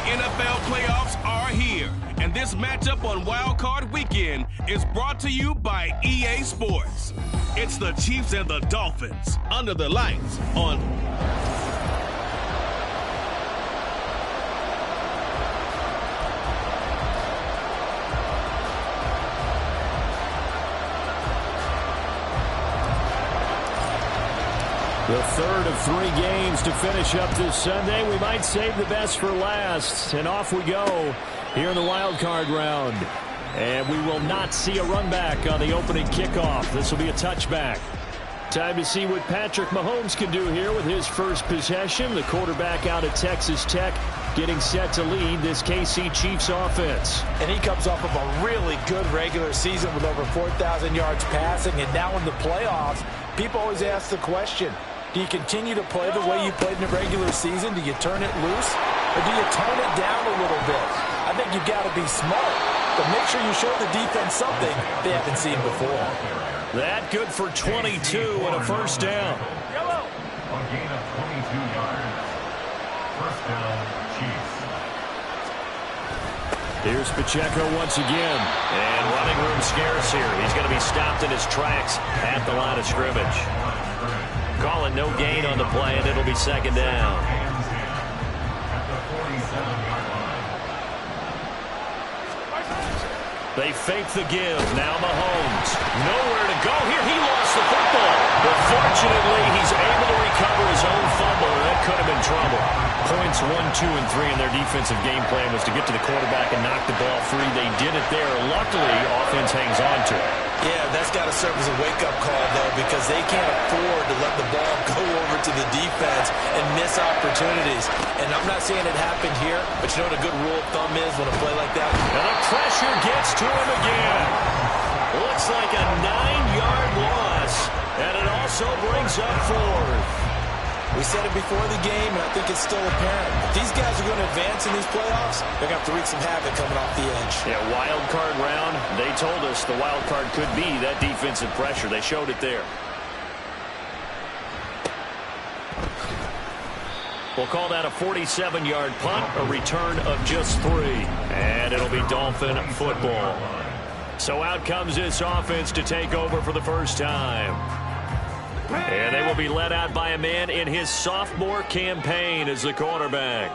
NFL playoffs are here, and this matchup on Wild Card Weekend is brought to you by EA Sports. It's the Chiefs and the Dolphins under the lights on... The third of 3 games to finish up this Sunday. We might save the best for last. And off we go here in the wild card round. And we will not see a run back on the opening kickoff. This will be a touchback. Time to see what Patrick Mahomes can do here with his first possession. The quarterback out of Texas Tech getting set to lead this KC Chiefs offense. And he comes off of a really good regular season with over 4,000 yards passing. And now in the playoffs, people always ask the question, do you continue to play the way you played in the regular season? Do you turn it loose? Or do you tone it down a little bit? I think you've got to be smart, but make sure you show the defense something they haven't seen before. That good for 22 and a first down. A gain of 22 yards. First down, Chiefs. Here's Pacheco once again. And running room scarce here. He's going to be stopped in his tracks at the line of scrimmage. Calling no gain on the play, and it'll be second down. They fake the give. Now Mahomes. Nowhere to go here. He lost the football. But fortunately, he's able to recover his own fumble. That could have been trouble. Points 1, 2, and 3 in their defensive game plan was to get to the quarterback and knock the ball free. They did it there. Luckily, offense hangs on to it. Yeah, that's got to serve as a wake-up call, though, because they can't afford to let the ball go over to the defense and miss opportunities. And I'm not saying it happened here, but you know what a good rule of thumb is when a play like that? And the pressure gets to him again. Looks like a 9-yard loss, and it also brings up 4th. We said it before the game, and I think it's still apparent. If these guys are going to advance in these playoffs, they're going to have to wreak some havoc coming off the edge. Yeah, wild card round, they told us the wild card could be that defensive pressure. They showed it there. We'll call that a 47-yard punt, a return of just 3. And it'll be Dolphin football. So out comes this offense to take over for the first time. And they will be led out by a man in his sophomore campaign as the quarterback.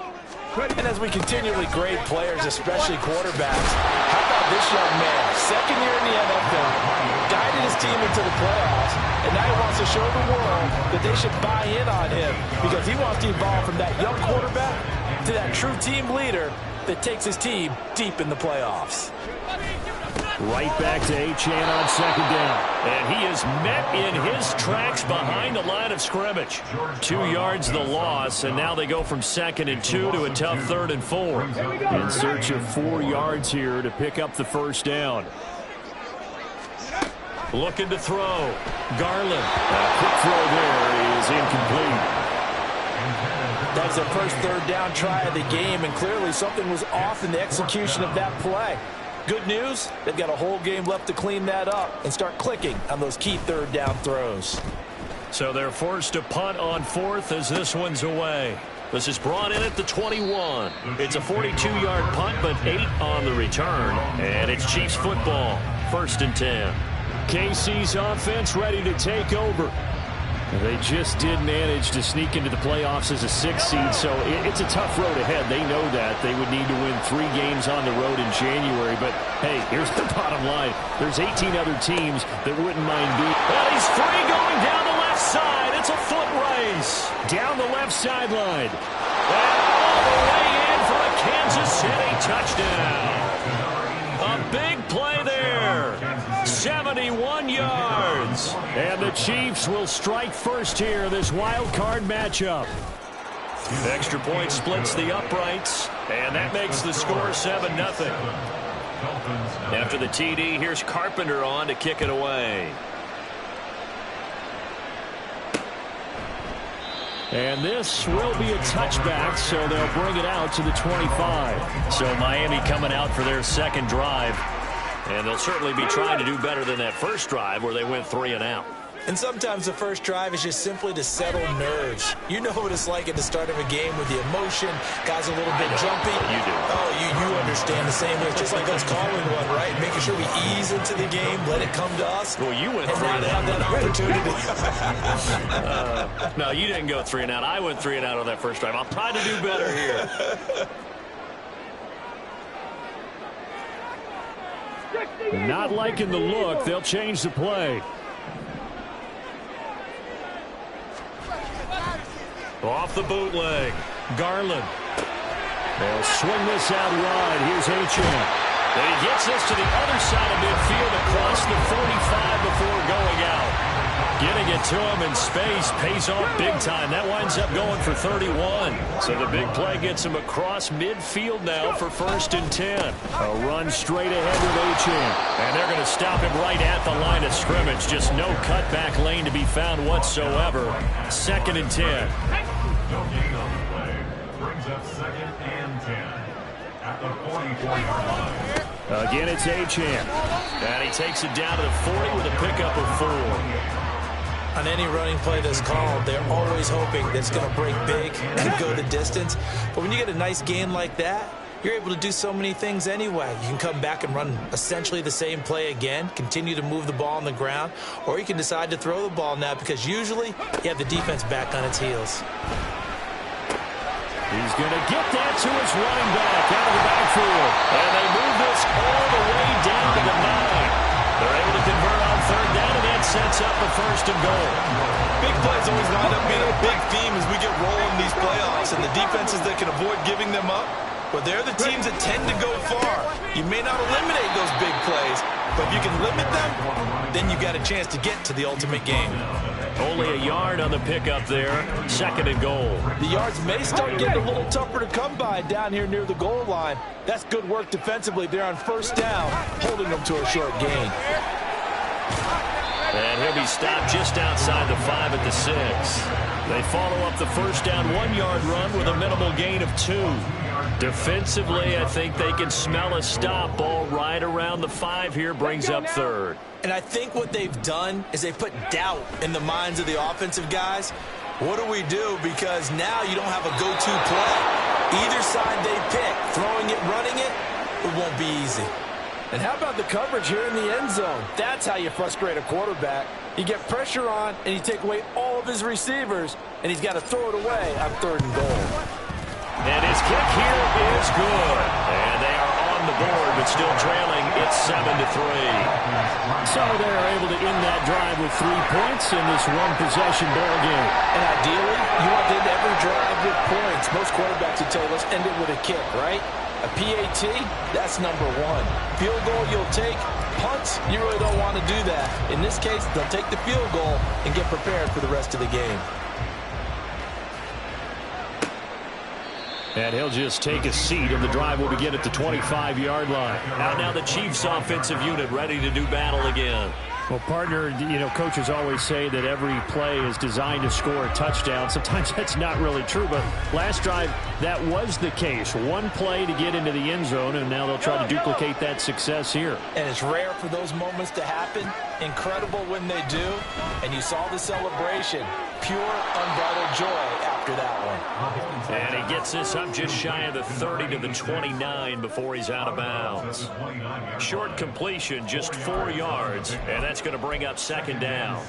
And as we continually grade players, especially quarterbacks, how about this young man? Second year in the NFL, guided his team into the playoffs, and now he wants to show the world that they should buy in on him because he wants to evolve from that young quarterback to that true team leader that takes his team deep in the playoffs. Right back to Achane on second down. And he is met in his tracks behind the line of scrimmage. 2 yards the loss, and now they go from 2nd and 2 to a tough 3rd and 4. In search of 4 yards here to pick up the first down. Looking to throw. Garland. A quick throw there is incomplete. That's the first 3rd down try of the game, and clearly something was off in the execution of that play. Good news, they've got a whole game left to clean that up and start clicking on those key 3rd down throws. So they're forced to punt on 4th as this one's away. This is brought in at the 21. It's a 42-yard punt, but 8 on the return. And it's Chiefs football, 1st and 10. KC's offense ready to take over. They just did manage to sneak into the playoffs as a 6th seed, so it's a tough road ahead. They know that. They would need to win 3 games on the road in January. But, hey, here's the bottom line. There's 18 other teams that wouldn't mind beating. Well, he's free going down the left side. It's a foot race. Down the left sideline. And all the way in for a Kansas City touchdown. A big play there. 71 yards. And the Chiefs will strike first here in this wild card matchup. Extra point splits the uprights, and that makes the score 7-0. After the TD, here's Carpenter on to kick it away. And this will be a touchback, so they'll bring it out to the 25. So Miami coming out for their second drive. And they'll certainly be trying to do better than that first drive where they went 3 and out. And sometimes the first drive is just simply to settle nerves. You know what it's like at the start of a game with the emotion. Guys a little bit jumpy. You do. Oh, you understand the same way. It's just like us calling one, right? Making sure we ease into the game, let it come to us. Well, you went and 3 now and they have out. that opportunity. No, you didn't go 3 and out. I went 3 and out on that first drive. I'll try to do better here. Not liking the look. They'll change the play. Off the bootleg. Garland. They'll swing this out wide. Here's H.M. And he gets this to the other side of midfield across the 45 before going out. Getting it to him in space pays off big time. That winds up going for 31. So the big play gets him across midfield now for 1st and 10. A run straight ahead with H.M. And they're going to stop him right at the line of scrimmage. Just no cutback lane to be found whatsoever. 2nd and 10. No gain on the play. Brings up 2nd and 10 at the 44-yard line. Again, it's H.M. And he takes it down to the 40 with a pickup of 4. On any running play that's called, they're always hoping that it's going to break big and go the distance. But when you get a nice gain like that, you're able to do so many things anyway. You can come back and run essentially the same play again, continue to move the ball on the ground, or you can decide to throw the ball now because usually you have the defense back on its heels. He's going to get that to his running back out of the backfield. And they move this all the way down to the 9. They're able to convert on 3rd down, and that sets up a 1st and goal. Big plays always wind up being a big theme as we get rolling these playoffs, and the defenses that can avoid giving them up, well, they're the teams that tend to go far. You may not eliminate those big plays, but if you can limit them, then you've got a chance to get to the ultimate game. Only a yard on the pickup there. 2nd and goal. The yards may start getting a little tougher to come by down here near the goal line. That's good work defensively. They're on 1st down, holding them to a short gain. And he'll be stopped just outside the 5 at the 6. They follow up the 1st down 1-yard run with a minimal gain of 2. Defensively, I think they can smell a stop. Ball right around the 5 here, brings up 3rd. And I think what they've done is they put doubt in the minds of the offensive guys. What do we do? Because now you don't have a go-to play. Either side they pick, throwing it, running it, it won't be easy. And how about the coverage here in the end zone? That's how you frustrate a quarterback. You get pressure on, and you take away all of his receivers, and he's got to throw it away on 3rd and goal. And his kick here is good. And they are on the board, but still trailing. It's 7-3. So they're able to end that drive with 3 points in this one-possession ball game. And ideally, you want to end every drive with points. Most quarterbacks would tell us end it with a kick, right? A PAT, that's number 1. Field goal you'll take. Punts, you really don't want to do that. In this case, they'll take the field goal and get prepared for the rest of the game. And he'll just take a seat, and the drive will begin at the 25-yard line. Out now the Chiefs offensive unit ready to do battle again. Well, partner, you know, coaches always say that every play is designed to score a touchdown. Sometimes that's not really true, but last drive, that was the case. One play to get into the end zone, and now they'll try to duplicate that success here. And it's rare for those moments to happen. Incredible when they do. And you saw the celebration. Pure, unbridled joy after that one. And he gets this up just shy of the 30 to the 29 before he's out of bounds. Short completion, just 4 yards, and that's going to bring up 2nd down.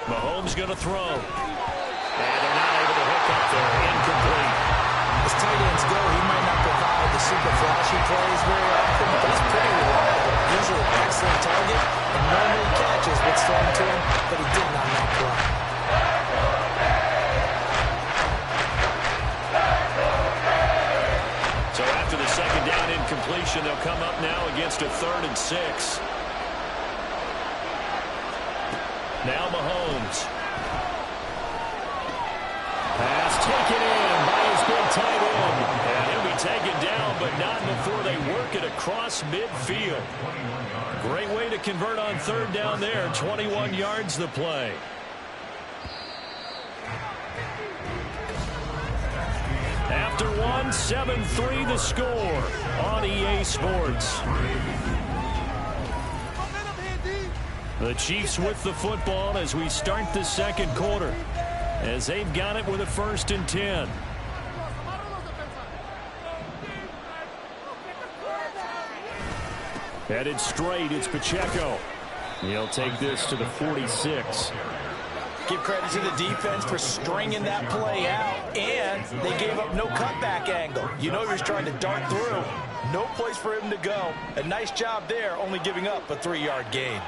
Mahomes going to throw. And they're not able to hook up there. Incomplete. As tight ends go, he might not provide the super flashy plays very often, but he's pretty reliable. Usually an excellent target, and normally catches what's thrown to him, but he did not make play. So after the 2nd down incompletion, they'll come up now against a 3rd and 6. Now Mahomes. Pass taken in by his big tight end. And he'll be taken down, but not before they work it across midfield. Great way to convert on 3rd down there. 21 yards the play. After after one. 7-3 the score on EA Sports. The Chiefs with the football as we start the second quarter, as they've got it with a 1st and 10. Headed straight, it's Pacheco. He'll take this to the 46. Give credit to the defense for stringing that play out, and they gave up no cutback angle. You know he was trying to dart through. No place for him to go. A nice job there, only giving up a 3-yard gain.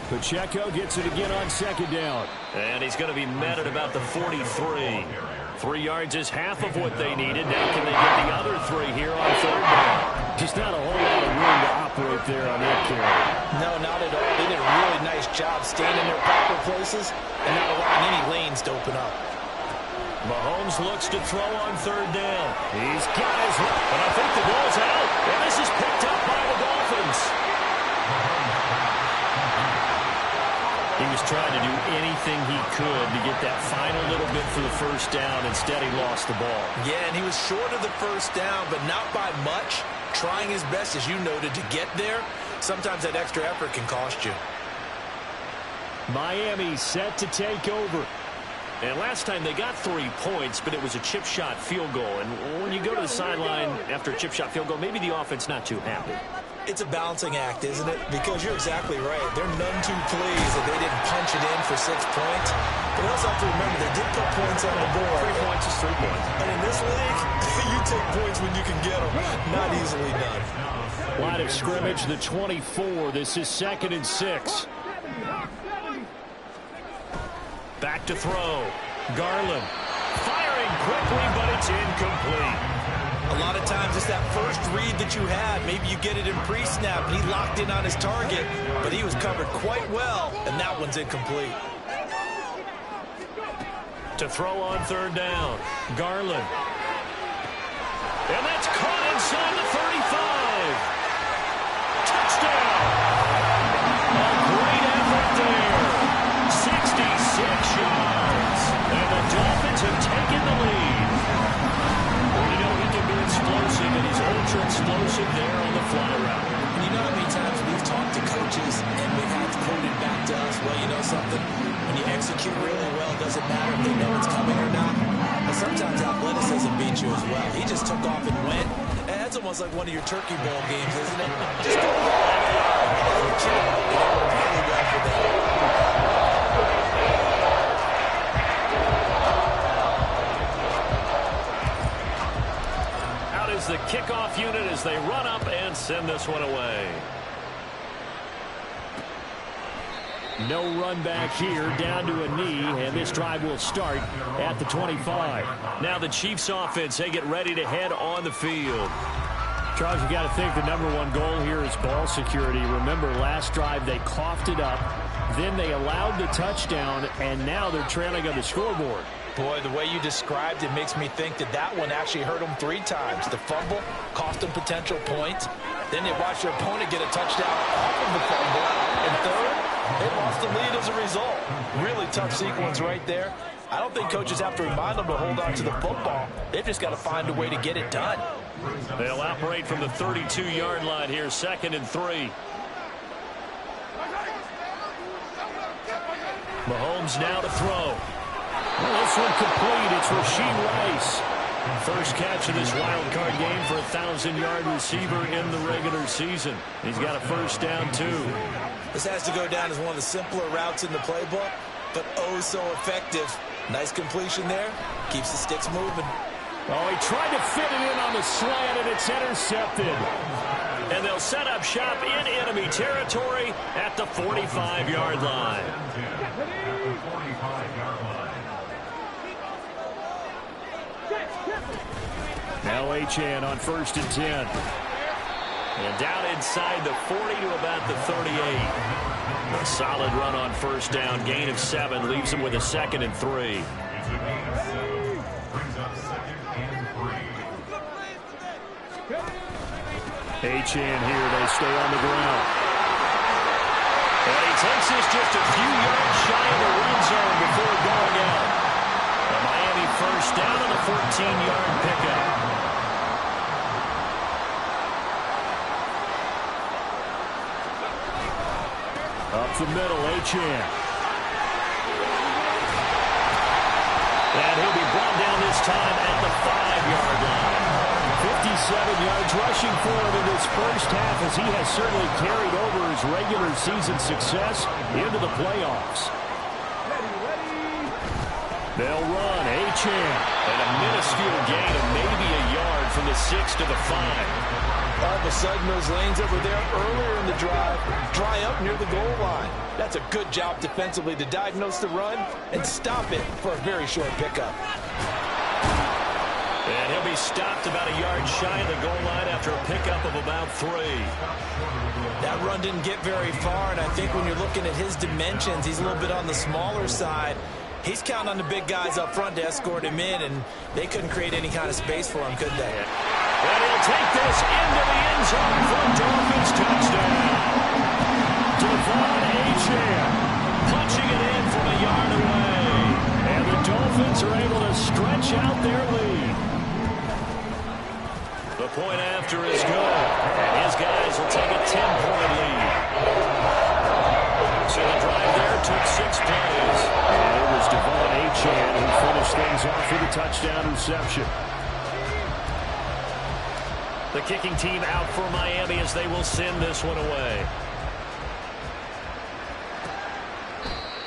Pacheco gets it again on 2nd down. And he's going to be met at about the 43. 3 yards is half of what they needed. Now can they get the other 3 here on 3rd down? Just not a whole lot of room to operate there on that carry. No, not at all. They did a really nice job staying in their proper places and not allowing any lanes to open up. Mahomes looks to throw on 3rd down. He's got his run. But I think the ball's out. And this is picked up by the Dolphins. He was trying to do anything he could to get that final little bit for the 1st down. Instead, he lost the ball. Yeah, and he was short of the 1st down, but not by much. Trying his best, as you noted, to get there. Sometimes that extra effort can cost you. Miami set to take over. And last time they got 3 points, but it was a chip shot field goal. And when you go to the sideline after a chip shot field goal, maybe the offense not too happy. It's a balancing act, isn't it? Because you're exactly right. They're none too pleased that they didn't punch it in for 6 points. But you also have to remember they did put points on the board. 3 points is 3 points. And in this league, you take points when you can get them. Not easily done. Line of scrimmage, the 24. This is 2nd and 6. Back to throw. Garland. Firing quickly, but it's incomplete. A lot of times it's that first read that you have. Maybe you get it in pre-snap. He locked in on his target, but he was covered quite well, and that one's incomplete. To throw on 3rd down. Garland. And that's caught inside the 35. Touchdown. A great effort there. 66 yards. And the Dolphins have taken the lead. You know he can be explosive, and he's ultra explosive there on the fly route. You know how many times we've talked to coaches and we've had quoted back to us, well, you know something? When you execute really well, it doesn't matter if they know it's coming or not. But sometimes athleticism beats you as well. He just took off and went. And that's almost like one of your turkey bowl games, isn't it? Just go really well for them. The kickoff unit as they run up and send this one away. No run back here, down to a knee, and this drive will start at the 25. Now the Chiefs offense, they get ready to head on the field. Charles, you got to think the #1 goal here is ball security. Remember, last drive they coughed it up, then they allowed the touchdown, and now they're trailing on the scoreboard. Boy, the way you described it makes me think that that one actually hurt them 3 times. The fumble cost them potential points. Then they watched their opponent get a touchdown off of the fumble. And third, they lost the lead as a result. Really tough sequence right there. I don't think coaches have to remind them to hold on to the football. They've just got to find a way to get it done. They'll operate from the 32-yard line here, 2nd and 3. Mahomes now to throw. Well, this one complete. It's Rashee Rice. First catch of this wild card game for a 1,000-yard receiver in the regular season. He's got a 1st down, too. This has to go down as one of the simpler routes in the playbook, but oh so effective. Nice completion there. Keeps the sticks moving. Oh, he tried to fit it in on the slant, and it's intercepted. And they'll set up shop in enemy territory at the 45-yard line. Now H.N. on 1st and 10. And down inside the 40 to about the 38. A solid run on 1st down. Gain of 7 leaves them with a 2nd and 3. H.N. here. They stay on the ground. And he takes this just a few yards shy of the red zone before going out. A Miami 1st down 13-yard pickup. Up the middle, M10. And he'll be brought down this time at the 5-yard line. 57 yards rushing for him in this first half, as he has certainly carried over his regular season success into the playoffs. They'll run, M10. And a minuscule gain of maybe a yard from the 6 to the 5. All of a sudden, those lanes that were there earlier in the drive dry up near the goal line. That's a good job defensively to diagnose the run and stop it for a very short pickup. And he'll be stopped about a yard shy of the goal line after a pickup of about 3. That run didn't get very far, and I think when you're looking at his dimensions, he's a little bit on the smaller side. He's counting on the big guys up front to escort him in, and they couldn't create any kind of space for him, could they? And he'll take this into the end zone for a Dolphins touchdown. Devon M10 Punching it in from a yard away. And the Dolphins are able to stretch out their lead. The point after is good, and his guys will take a 10-point lead. So the drive there took 6 plays. And it was Devon M10 who finished things off with a touchdown reception. The kicking team out for Miami as they will send this one away.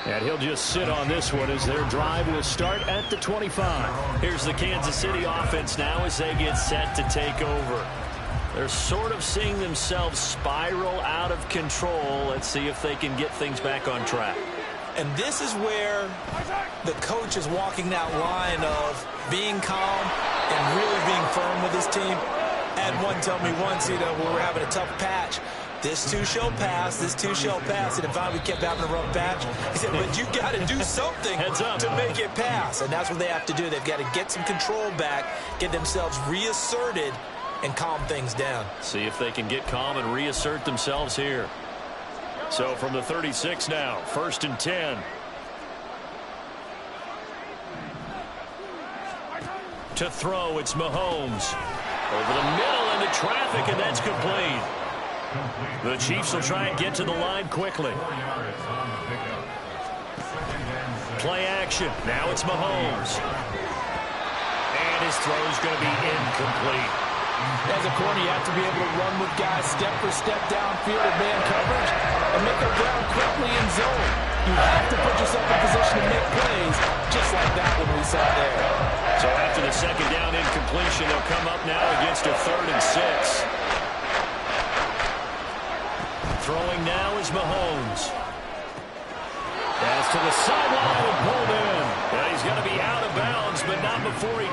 And he'll just sit on this one as their drive will start at the 25. Here's the Kansas City offense now as they get set to take over. They're sort of seeing themselves spiral out of control. Let's see if they can get things back on track. And this is where the coach is walking that line of being calm and really being firm with his team. I had one tell me once, when we were having a tough patch, this too shall pass, this too shall pass. And if we kept having a rough patch, he said, but you got to do something to make it pass. And that's what they have to do. They've got to get some control back, get themselves reasserted, and calm things down. See if they can get calm and reassert themselves here. So from the 36 now, 1st and 10. To throw, it's Mahomes. Over the middle into traffic, and that's complete. The Chiefs will try and get to the line quickly. Play action. Now it's Mahomes. And his throw is going to be incomplete. As a corner, you have to be able to run with guys step for step downfield in man coverage and make a ground quickly in zone. You have to put yourself in position to make plays, just like that one we saw there. So after the second down incompletion, they'll come up now against a 3rd and 6. Throwing now is Mahomes. Pass to the sideline and pulled in. And he's going to be out of bounds, but not before he...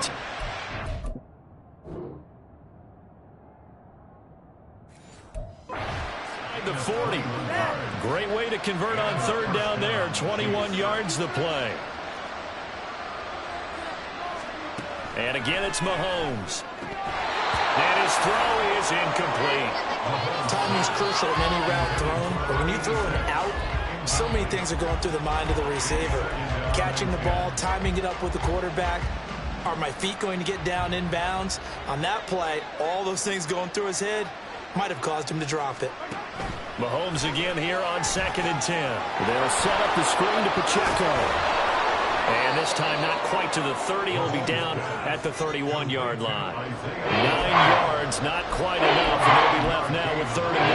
The 40. Great way to convert on 3rd down there. 21 yards the play. And again, it's Mahomes. And his throw is incomplete. Timing is crucial in any route thrown, but when you throw an out, so many things are going through the mind of the receiver. Catching the ball, timing it up with the quarterback. Are my feet going to get down in bounds? On that play, all those things going through his head might have caused him to drop it. Mahomes again here on 2nd and 10. They'll set up the screen to Pacheco. And this time not quite to the 30. It'll be down at the 31-yard line. 9 yards, not quite enough, and they'll be left now with 3rd and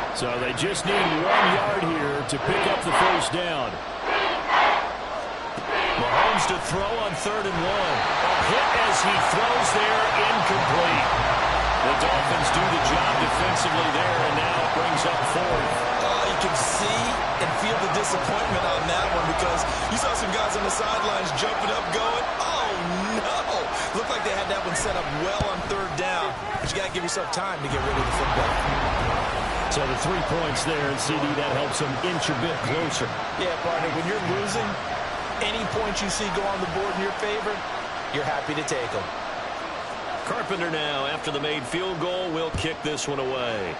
1. So they just need 1 yard here to pick up the first down. Mahomes to throw on 3rd and 1. A hit as he throws there, incomplete. The Dolphins do the job defensively there, and now it brings up 4th. You can see and feel the disappointment on that one because you saw some guys on the sidelines jumping up going, oh no! Looked like they had that one set up well on 3rd down, but you got to give yourself time to get rid of the football. So the 3 points there, and CD, that helps them inch a bit closer. Yeah, partner, when you're losing, any points you see go on the board in your favor, you're happy to take them. Carpenter now, after the made field goal, will kick this one away.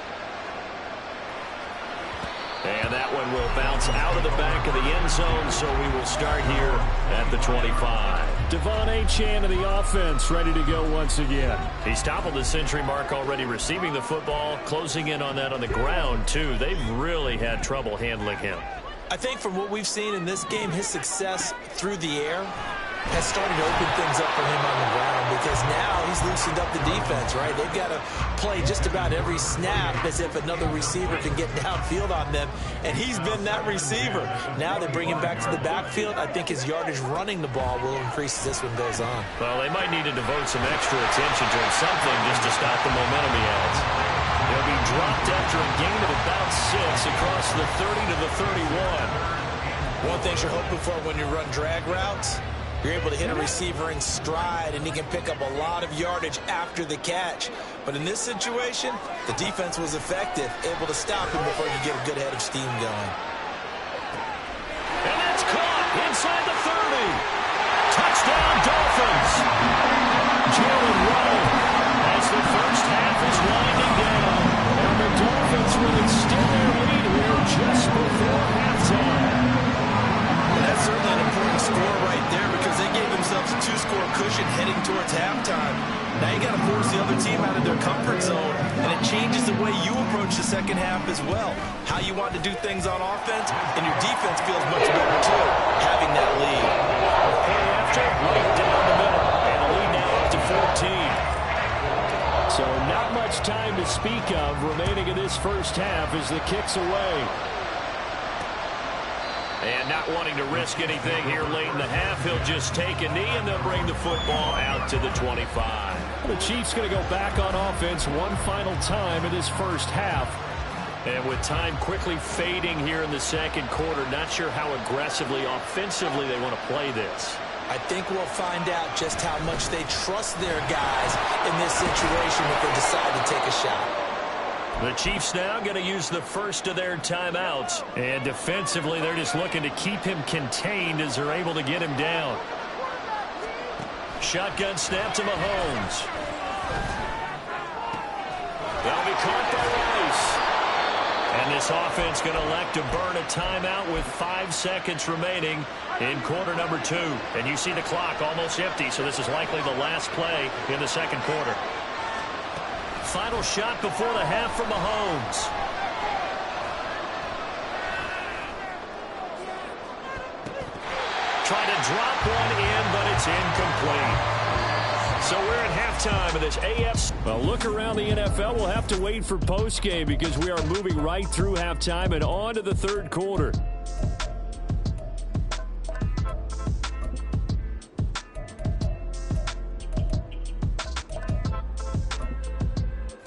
And that one will bounce out of the back of the end zone, so we will start here at the 25. Devon Achane of the offense ready to go once again. He's toppled the century mark already receiving the football, closing in on that on the ground, too. They've really had trouble handling him. I think from what we've seen in this game, his success through the air has started to open things up for him on the ground because now he's loosened up the defense, right? They've got to play just about every snap as if another receiver can get downfield on them, and he's been that receiver. Now they bring him back to the backfield. I think his yardage running the ball will increase as this one goes on. Well, they might need to devote some extra attention to him, something just to stop the momentum he has. He'll be dropped after a gain of about 6 across the 30 to the 31. One thing you're hoping for when you run drag routes, you're able to hit a receiver in stride, and he can pick up a lot of yardage after the catch. But in this situation, the defense was effective, able to stop him before you get a good head of steam going. And that's caught inside the 30. Touchdown, Dolphins. Jalen Waddle as the first half is winding down. And the Dolphins will extend their lead here just before halftime. That's certainly an important score right there because they gave themselves a 2-score cushion heading towards halftime. Now you got to force the other team out of their comfort zone, and it changes the way you approach the second half as well. How you want to do things on offense, and your defense feels much better too, having that lead. And after, right down the middle, and the lead now up to 14. So not much time to speak of remaining in this first half as the kick's away. And not wanting to risk anything here late in the half, he'll just take a knee and they'll bring the football out to the 25. The Chiefs going to go back on offense one final time in this first half. And with time quickly fading here in the second quarter, not sure how aggressively, offensively they want to play this. I think we'll find out just how much they trust their guys in this situation if they decide to take a shot. The Chiefs now going to use the first of their timeouts. And defensively, they're just looking to keep him contained as they're able to get him down. Shotgun snap to Mahomes. That'll be caught by Rice. And this offense going to elect to burn a timeout with 5 seconds remaining in quarter number 2. And you see the clock almost empty, so this is likely the last play in the second quarter. Final shot before the half for Mahomes. Trying to drop one in, but it's incomplete. So we're at halftime of this AFC. Well, look around the NFL. We'll have to wait for postgame because we are moving right through halftime and on to the third quarter.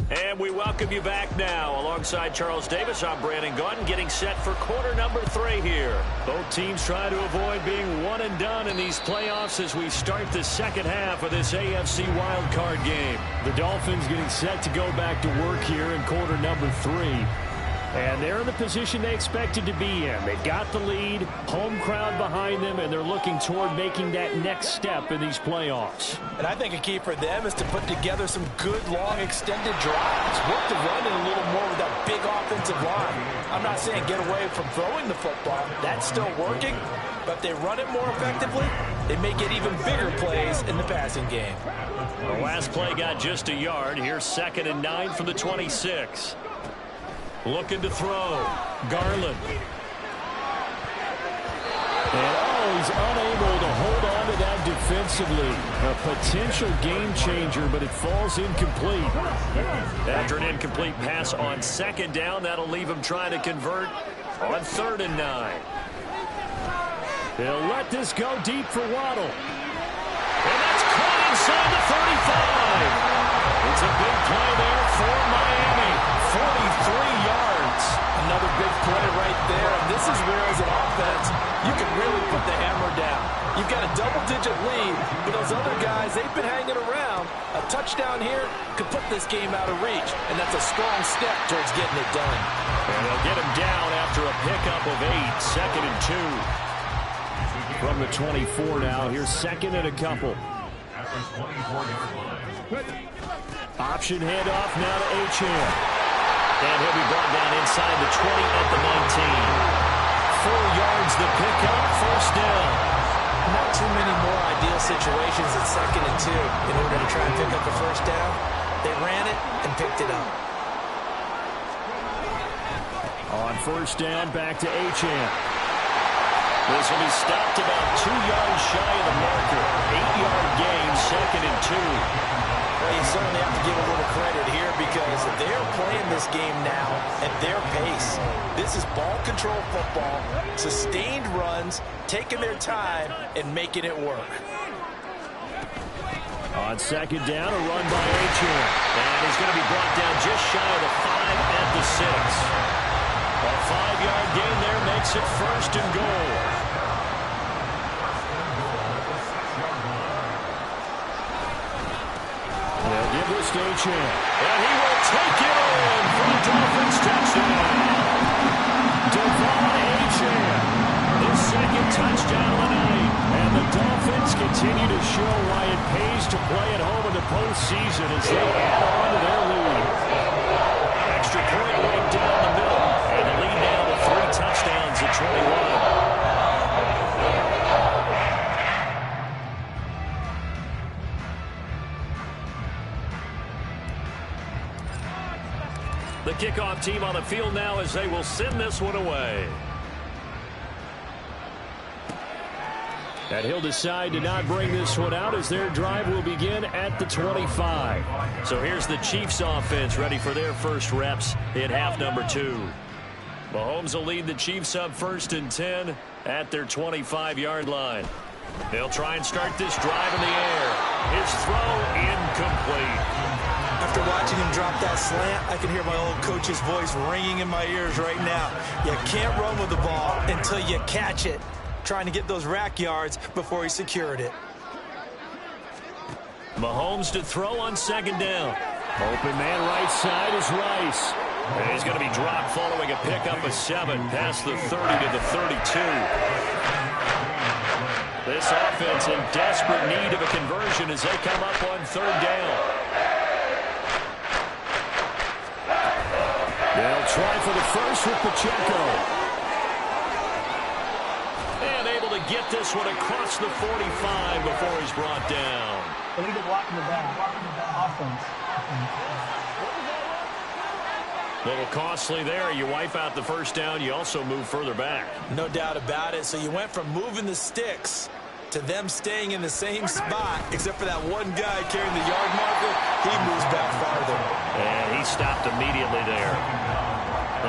And we welcome you back now. Alongside Charles Davis, I'm Brandon Gunn, getting set for quarter number 3 here. Both teams trying to avoid being one and done in these playoffs as we start the second half of this AFC wildcard game. The Dolphins getting set to go back to work here in quarter number 3. And they're in the position they expected to be in. They've got the lead, home crowd behind them, and they're looking toward making that next step in these playoffs. And I think a key for them is to put together some good, long, extended drives. Work the run in a little more with that big offensive line. I'm not saying get away from throwing the football. That's still working. But if they run it more effectively, they may get even bigger plays in the passing game. The last play got just a yard. Here's 2nd and 9 from the 26. Looking to throw. Garland. And he's unable to hold on to that defensively. A potential game changer, but it falls incomplete. After an incomplete pass on 2nd down, that'll leave him trying to convert on 3rd and 9. He'll let this go deep for Waddle. And that's caught inside the 35. It's a big play there for Miami. 43 yards. Another big play right there. And this is where, as an offense, you can really put the hammer down. You've got a double-digit lead, but those other guys, they've been hanging around. A touchdown here could put this game out of reach, and that's a strong step towards getting it done. And they'll get him down after a pickup of 8. 2nd and 2. From the 24 now. Here's 2nd and a couple. Option handoff now to Achane. And he'll be brought down inside the 20 at the 19. 4 yards the pickup, 1st down. Not too many more ideal situations than 2nd and 2 in order to try and pick up the first down. They ran it and picked it up. On first down, back to H.M. This will be stopped about 2 yards shy of the marker. 8-yard gain, 2nd and 2. Well, you certainly have to give a little credit here because they're playing this game now at their pace. This is ball control football, sustained runs, taking their time, and making it work. On second down, a run by H.M. And he's going to be brought down just shy of the 5 at the 6. A 5-yard gain there makes it 1st and goal. They'll give this to H.M. And he will take it in for the Dolphins touchdown. Devon H.M. His 2nd touchdown of the night. And the Dolphins continue to show why it pays to play at home in the postseason as they add on to their lead. Extra point right down the middle. And the lead now to 3 touchdowns at 21. The kickoff team on the field now as they will send this one away. And he'll decide to not bring this one out as their drive will begin at the 25. So here's the Chiefs offense ready for their first reps in half number 2. Mahomes will lead the Chiefs up 1st and 10 at their 25-yard line. They'll try and start this drive in the air. His throw incomplete. After watching him drop that slant, I can hear my old coach's voice ringing in my ears right now. You can't run with the ball until you catch it. Trying to get those rack yards before he secured it. Mahomes to throw on 2nd down. Open man right side is Rice. And he's going to be dropped following a pickup of 7 past the 30 to the 32. This offense in desperate need of a conversion as they come up on 3rd down. They'll try for the first with Pacheco. And able to get this one across the 45 before he's brought down. They need to block in the back. Offense. A little costly there. You wipe out the first down. You also move further back. No doubt about it. So you went from moving the sticks to them staying in the same spot, except for that one guy carrying the yard marker. He moves back farther. And he stopped immediately there.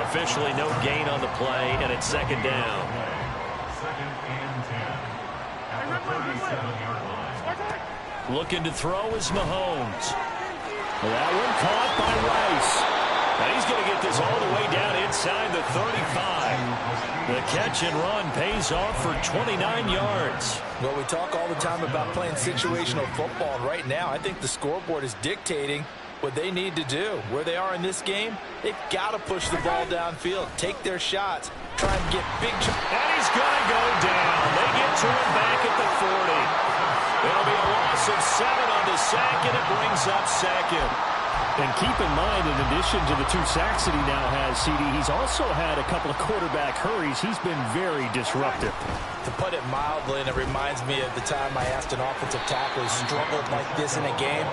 Officially no gain on the play, and it's 2nd down. 2nd and 10. At the 37-yard line. Looking to throw is Mahomes. That one caught by Rice. Now he's going to get this all the way down inside the 35. The catch and run pays off for 29 yards. Well, we talk all the time about playing situational football, and right now I think the scoreboard is dictating what they need to do. Where they are in this game, they've got to push the ball downfield, take their shots, try and get big shots. And he's going to go down. They get to him back at the 40. It'll be a loss of 7 on the sack, and it brings up 2nd. And keep in mind, in addition to the 2 sacks that he now has, CD, he's also had a couple of quarterback hurries. He's been very disruptive. To put it mildly, and it reminds me of the time I asked an offensive tackle who struggled like this in a game.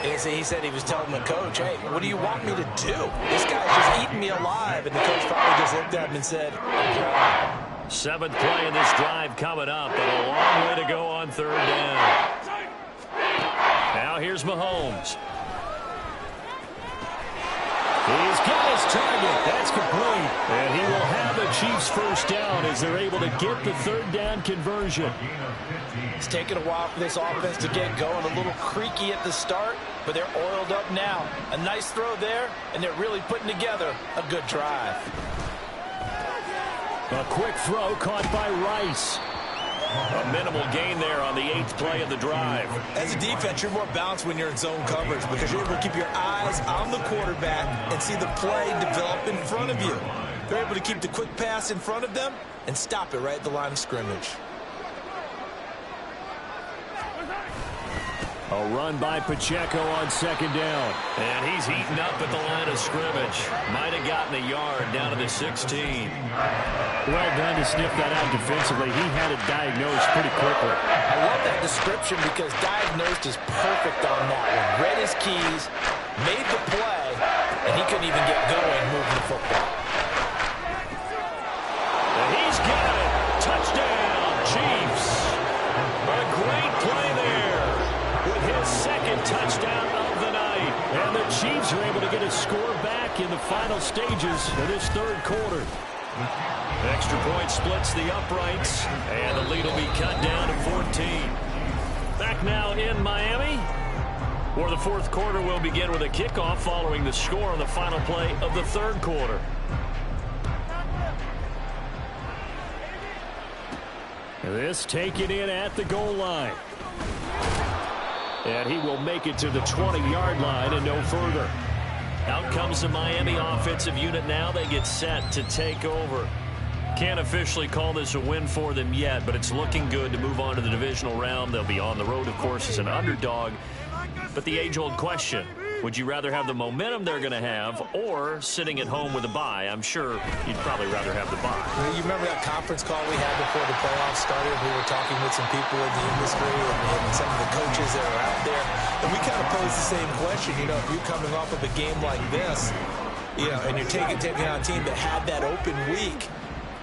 He said he was telling the coach, hey, what do you want me to do? This guy's just eating me alive. And the coach probably just looked at him and said, 7th play in this drive coming up, but a long way to go on 3rd down. Now here's Mahomes. He's got his target. That's complete. And he will have the Chiefs first down as they're able to get the 3rd down conversion. It's taken a while for this offense to get going. A little creaky at the start, but they're oiled up now. A nice throw there, and they're really putting together a good drive. A quick throw caught by Rice. A minimal gain there on the 8th play of the drive. As a defense, you're more balanced when you're in zone coverage because you're able to keep your eyes on the quarterback and see the play develop in front of you. They're able to keep the quick pass in front of them and stop it right at the line of scrimmage. A run by Pacheco on second down. And he's heating up at the line of scrimmage. Might have gotten a yard down to the 16. Well done to sniff that out defensively. He had it diagnosed pretty quickly. I love that description because diagnosed is perfect on that one. Read his keys, made the play, and he couldn't even get going moving the football. And he's got it. Touchdown, Chiefs. A great play there with his second touchdown of the night. And the Chiefs are able to get a score back in the final stages of this third quarter. Extra point splits the uprights, and the lead will be cut down to 14. Back now in Miami, where the fourth quarter will begin with a kickoff following the score on the final play of the third quarter. This taken in at the goal line. And he will make it to the 20-yard line and no further. Out comes the Miami offensive unit now. They get set to take over. Can't officially call this a win for them yet, but it's looking good to move on to the divisional round. They'll be on the road, of course, as an underdog. But the age-old question, would you rather have the momentum they're going to have or sitting at home with a bye? I'm sure you'd probably rather have the bye. You remember that conference call we had before the playoffs started? We were talking with some people in the industry and some of the coaches that are out there. And we kind of posed the same question. You know, if you're coming off of a game like this, you know, and you're taking on a team that had that open week,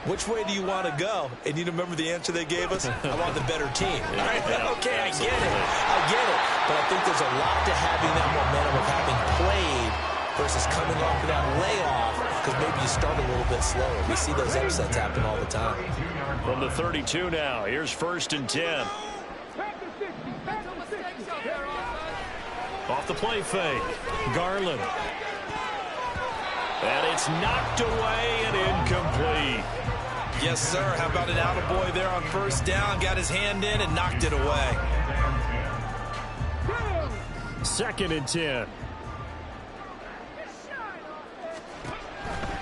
which way do you want to go? And you remember the answer they gave us? I want the better team. Yeah, okay, I absolutely. get it. I get it. But I think there's a lot to having that momentum of having played versus coming off of that layoff because maybe you start a little bit slower. We see those upsets happen all the time. From the 32 now, here's 1st and 10. Off the play fake, Garland. And it's knocked away and incomplete. Yes, sir. How about an attaboy there on first down? Got his hand in and knocked it away. 2nd and 10.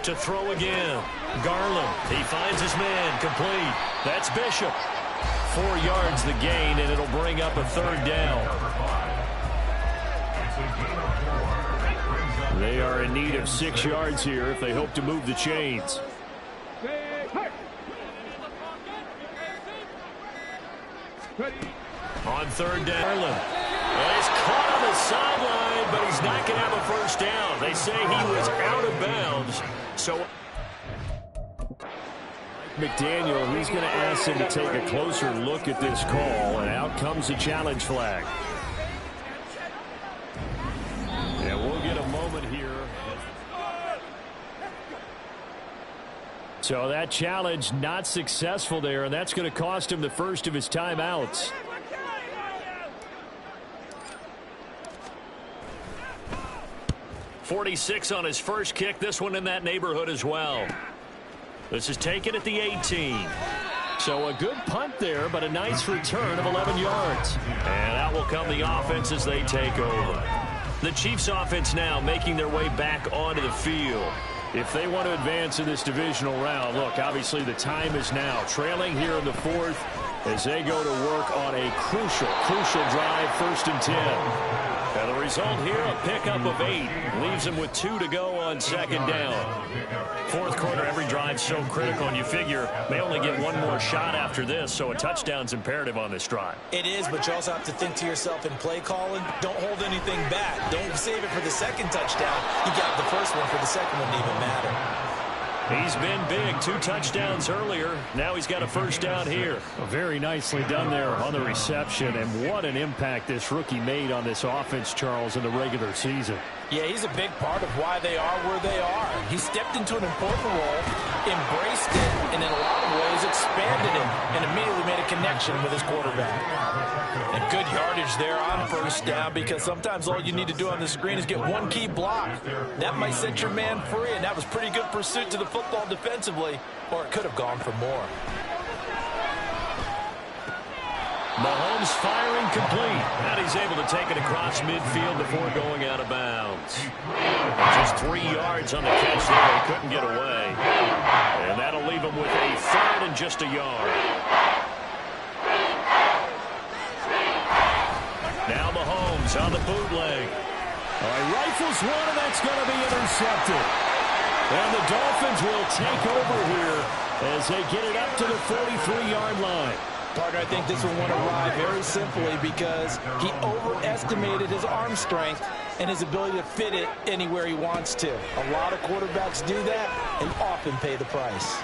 To throw again, Garland. He finds his man, complete. That's Bishop. 4 yards the gain, and it'll bring up a 3rd down. They are in need of 6 yards here if they hope to move the chains. On 3rd down, well, he's caught on the sideline, but he's not going to have a first down. They say he was out of bounds. So McDaniel, he's going to ask him to take a closer look at this call, and out comes the challenge flag. And we'll get a moment here. So that challenge not successful there, and that's going to cost him the first of his timeouts. .46 on his first kick. This one in that neighborhood as well. This is taken at the 18. So a good punt there, but a nice return of 11 yards. And out will come the offense as they take over. The Chiefs offense now making their way back onto the field. If they want to advance in this divisional round, look, obviously the time is now. Trailing here in the 4th as they go to work on a crucial drive, 1st and 10. And the result here, a pickup of 8. Leaves them with 2 to go on 2nd down. 4th quarter, every drive so critical, and you figure they only get one more shot after this, so a touchdown's imperative on this drive. It is, but you also have to think to yourself in play calling, don't hold anything back. Don't save it for the second touchdown. You got the first one for the second one to even matter. He's been big. 2 touchdowns earlier. Now he's got a first down here. Very nicely done there on the reception, and what an impact this rookie made on this offense, Charles, in the regular season. Yeah, he's a big part of why they are where they are. He stepped into an important role, embraced it, and in a lot of ways expanded it, and immediately made a connection with his quarterback. And good yardage there on first down, because sometimes all you need to do on the screen is get one key block. That might set your man free, and that was pretty good pursuit to the football defensively, or it could have gone for more. Mahomes firing complete. And he's able to take it across midfield before going out of bounds. Just 3 yards on the catch there. He couldn't get away. And that'll leave him with a 3rd and just a yard. Now Mahomes Mahomes on the bootleg. All right, rifles one, and that's going to be intercepted. And the Dolphins will take over here as they get it up to the 43-yard line. Partner, I think this one went awry very simply because he overestimated his arm strength and his ability to fit it anywhere he wants to. A lot of quarterbacks do that and often pay the price.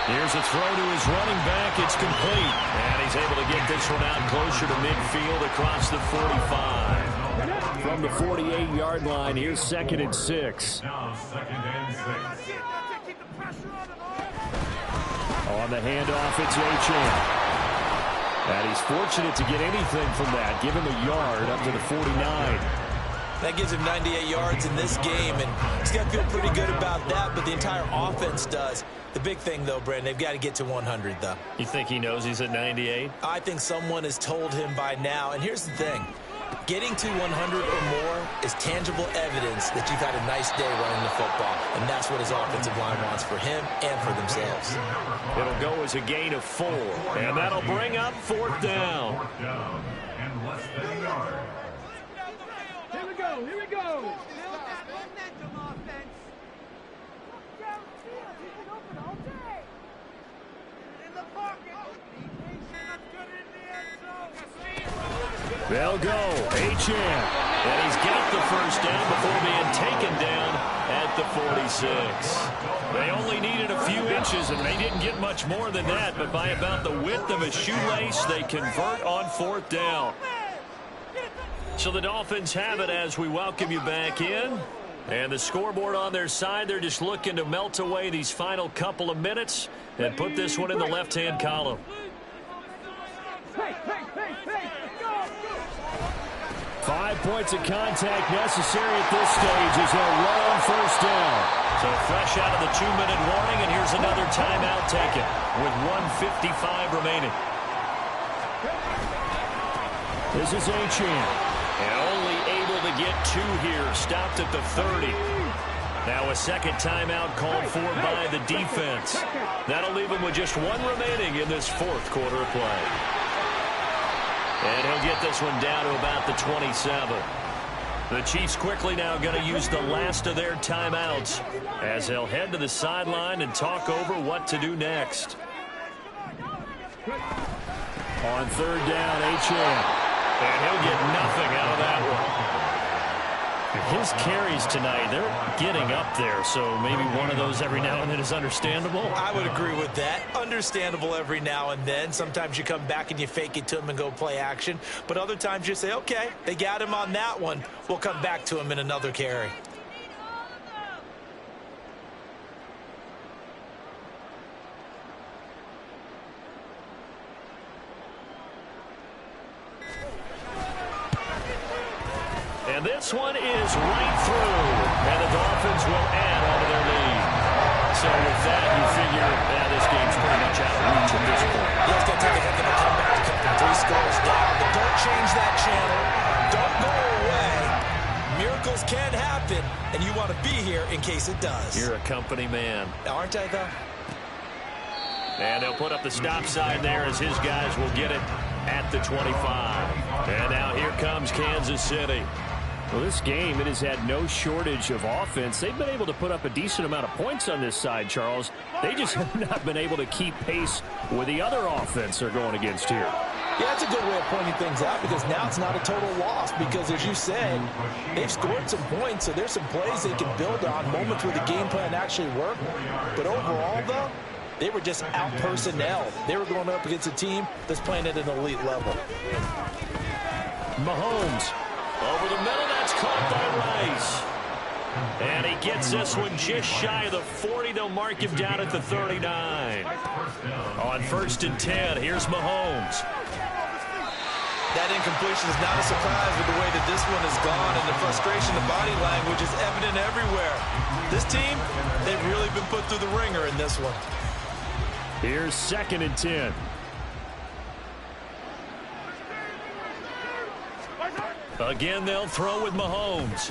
Here's a throw to his running back. It's complete. And he's able to get this one out closer to midfield across the 45. From the 48-yard line, here's 2nd and 6. Now 2nd and 6. On the handoff, it's H.M. And he's fortunate to get anything from that. Give him a yard up to the 49. That gives him 98 yards in this game, and he's got to feel pretty good about that, but the entire offense does. The big thing, though, Brandon, they've got to get to 100, though. You think he knows he's at 98? I think someone has told him by now, and here's the thing. Getting to 100 or more is tangible evidence that you've had a nice day running the football, and that's what his offensive line wants for him and for themselves. It'll go as a gain of 4, and that'll bring up 4th down. 4th down and less than a yard. Here we go, here we go. Build that momentum offense. Downfield, he can open all day. In the pocket. Be patient, let's get it in the end zone. They'll go. H.M. And he's got the first down before being taken down at the 46. They only needed a few inches, and they didn't get much more than that, but by about the width of a shoelace, they convert on 4th down. So the Dolphins have it as we welcome you back in. And the scoreboard on their side, they're just looking to melt away these final couple of minutes and put this one in the left-hand column. 5 points of contact necessary at this stage as they'll run on 1st down. So fresh out of the 2-minute warning, and here's another timeout taken with 1:55 remaining. This is H.M. And only able to get 2 here, stopped at the 30. Now a second timeout called for by the defense. That'll leave him with just 1 remaining in this 4th quarter of play. And he'll get this one down to about the 27. The Chiefs quickly now going to use the last of their timeouts as they'll head to the sideline and talk over what to do next. On 3rd down, H.M. And he'll get nothing out of that one. His carries tonight, they're getting up there, so maybe one of those every now and then is understandable. I would agree with that. Understandable every now and then. Sometimes you come back and you fake it to him and go play action. But other times you say, okay, they got him on that one. We'll come back to him in another carry. And this one is right through. And the Dolphins will add on to their lead. So with that, you figure this game's pretty much out of reach at this point. You have to take a heck of a comeback to come from 3 scores down. But don't change that channel. Don't go away. Miracles can happen, and you want to be here in case it does. You're a company man. Aren't I, though? And they'll put up the stop sign there as his guys will get it at the 25. And now here comes Kansas City. Well, this game, it has had no shortage of offense. They've been able to put up a decent amount of points on this side, Charles. They just have not been able to keep pace with the other offense they're going against here. Yeah, that's a good way of pointing things out because now it's not a total loss because, as you said, they've scored some points, so there's some plays they can build on, moments where the game plan actually worked. But overall, though, they were just out-personnel. They were going up against a team that's playing at an elite level. Mahomes. Over the middle, that's caught by Rice. And he gets this one just shy of the 40. They'll mark him down at the 39. On 1st and 10, here's Mahomes. That incompletion is not a surprise with the way that this one has gone, and the frustration, the body language is evident everywhere. This team, they've really been put through the ringer in this one. Here's 2nd and 10. Again, they'll throw with Mahomes.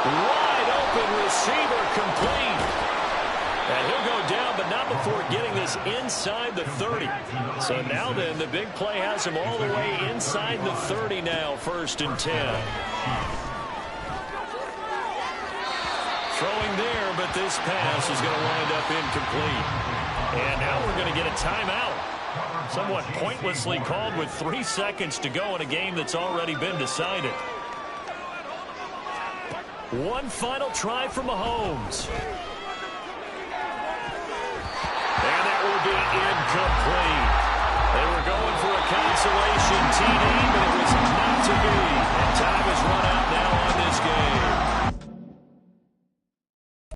Wide open receiver complete. And he'll go down, but not before getting this inside the 30. So now then, the big play has him all the way inside the 30 now, 1st and 10. Throwing there, but this pass is going to wind up incomplete. And now we're going to get a timeout. Somewhat pointlessly called with 3 seconds to go in a game that's already been decided. One final try from Mahomes. And that will be incomplete.